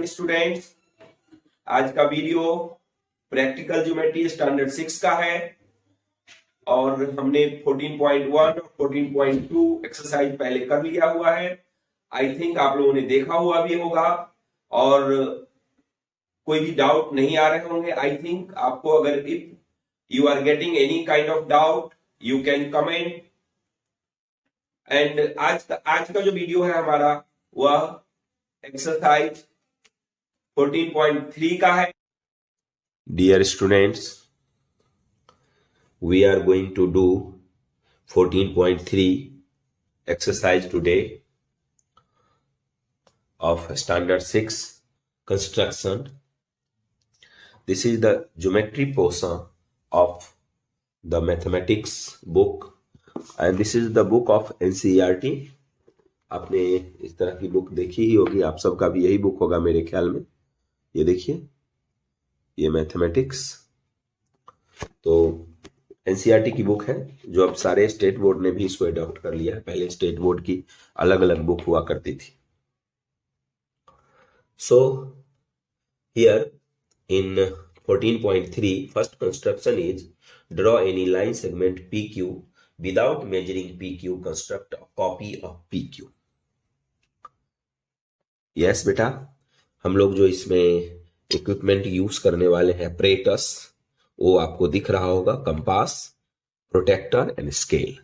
Students, आज का video practical geometry standard 6 का है और हमने 14.1 और 14.2 एक्सरसाइज पहले कर लिया हुआ है। आई थिंक आप लोगों ने देखा हुआ भी होगा और कोई भी डाउट नहीं आ रहे होंगे। आई थिंक आपको अगर if you are getting any kind of doubt you can comment. And आज का जो वीडियो है हमारा वह एक्सरसाइज 14.3 का है। Dear students, we are going to do 14.3 exercise today of standard 6 construction. This is the geometry portion of the mathematics book and this is the book of NCERT. आपने इस तरह की बुक देखी ही होगी, आप सबका भी यही बुक होगा मेरे ख्याल में। ये देखिए, ये मैथमेटिक्स तो एनसीईआरटी की बुक है जो अब सारे स्टेट बोर्ड ने भी इसको अडॉप्ट कर लिया है। पहले स्टेट बोर्ड की अलग अलग बुक हुआ करती थी। So here in 14.3 first construction is draw any line segment PQ without measuring PQ, construct a copy of PQ। Yes बेटा, हम लोग जो इसमें इक्विपमेंट यूज करने वाले हैं अपरेटस, वो आपको दिख रहा होगा, compass, protractor and scale.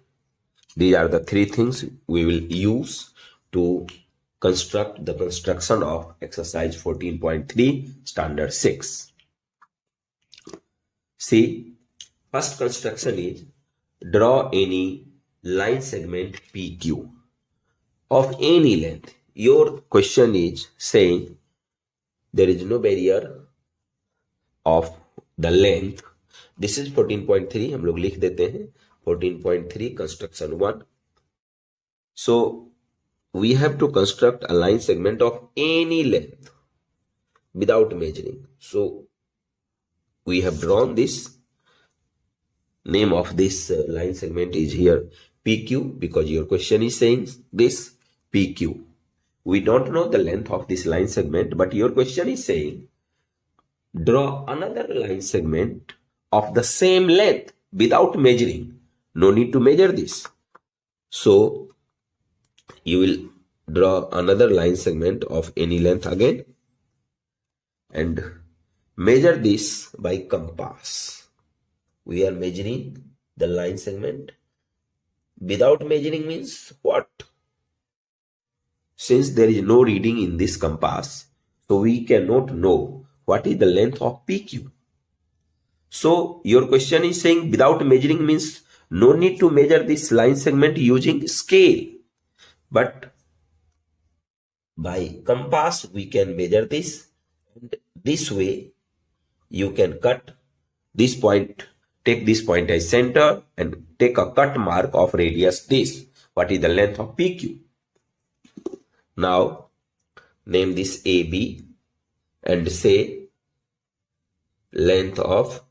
These are the three things we will use to construct the construction of exercise 14.3 standard 6। See first construction is draw any line segment PQ of any length. Your question is saying there is no barrier of the length. This is 14.3, हम लोग लिख देते हैं 14.3 construction 1. So we have to construct a line segment of any length without measuring. So we have drawn this. Name of this line segment is here PQ because your question is saying this PQ. We don't know the length of this line segment, but your question is saying draw another line segment of the same length without measuring. No need to measure this. So you will draw another line segment of any length again and measure this by compass. We are measuring the line segment. Without measuring means what? Since there is no reading in this compass, so we cannot know what is the length of PQ. So your question is saying without measuring means no need to measure this line segment using scale. But by compass we can measure this, and this way you can cut this point, take this point as center and take a cut mark of radius this. What is the length of PQ? Now name this AB and say length of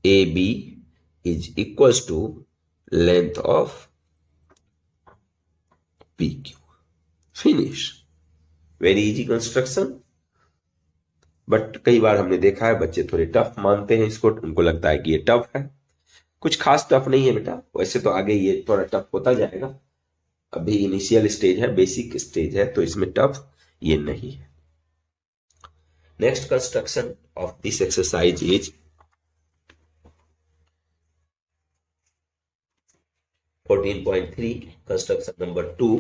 AB is equals to length of PQ. Finish. Very easy construction. But कई बार हमने देखा है बच्चे थोड़े tough मानते हैं इसको, उनको लगता है कि ये टफ है। कुछ खास टफ नहीं है बेटा, वैसे तो आगे ये थोड़ा टफ होता जाएगा। अभी इनिशियल स्टेज है, बेसिक स्टेज है, तो इसमें टफ ये नहीं है। Next construction of this exercise is 14.3 construction number 2।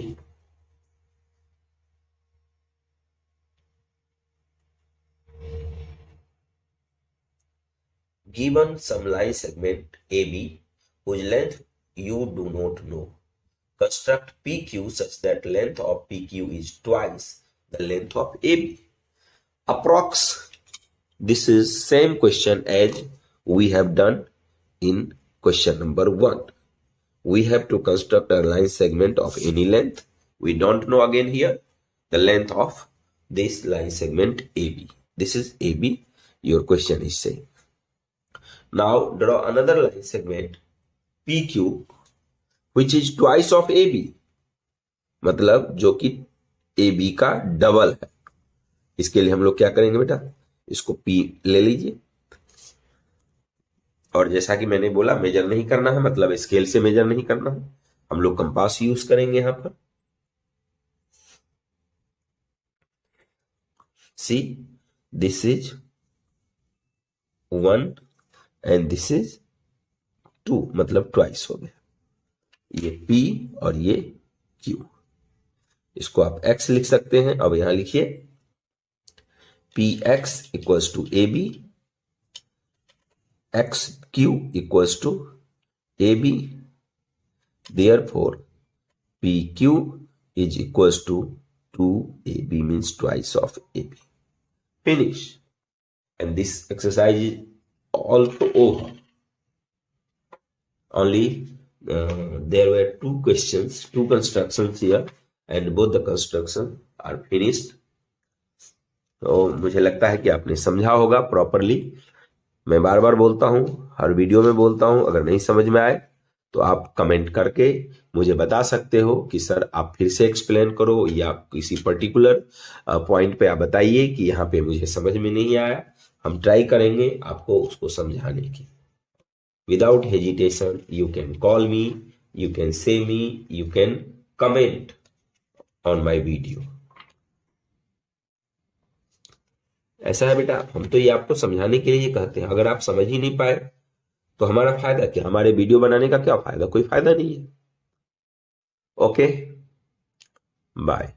Given some line segment AB whose length you do not know, construct PQ such that length of PQ is twice the length of AB. Approx. This is same question as we have done in question number 1. We have to construct a line segment of any length. We don't know again here the length of this line segment AB. This is AB. Your question is saying. Now draw another line segment PQ which is twice of AB, मतलब जो कि AB का double है। इसके लिए हम लोग क्या करेंगे बेटा, इसको P ले लीजिए, और जैसा कि मैंने बोला मेजर नहीं करना है, मतलब स्केल से मेजर नहीं करना है, हम लोग कंपास यूज करेंगे यहां पर। See this is 1 and this is 2, मतलब ट्वाइस हो गया, ये P और ये Q। इसको आप X लिख सकते हैं। अब यहां लिखिए PX equals to AB, XQ equals to AB, therefore PQ is equals to 2AB, means twice of AB. Finish. And this exercise is also over. Only there were two questions, two constructions here, and both the constructions are finished. तो मुझे लगता है कि आपने समझा होगा properly. मैं बार बार बोलता हूं, हर वीडियो में बोलता हूं, अगर नहीं समझ में आए तो आप कमेंट करके मुझे बता सकते हो कि सर आप फिर से एक्सप्लेन करो, या किसी पर्टिकुलर पॉइंट पे आप बताइए कि यहाँ पे मुझे समझ में नहीं आया। हम ट्राई करेंगे आपको उसको समझाने की। Without hesitation you can call me, you can say me, you can comment on my video. ऐसा है बेटा, हम तो ये आपको समझाने के लिए कहते हैं। अगर आप समझ ही नहीं पाए तो हमारा फायदा क्या, हमारे वीडियो बनाने का क्या फायदा, कोई फायदा नहीं है। Okay, bye.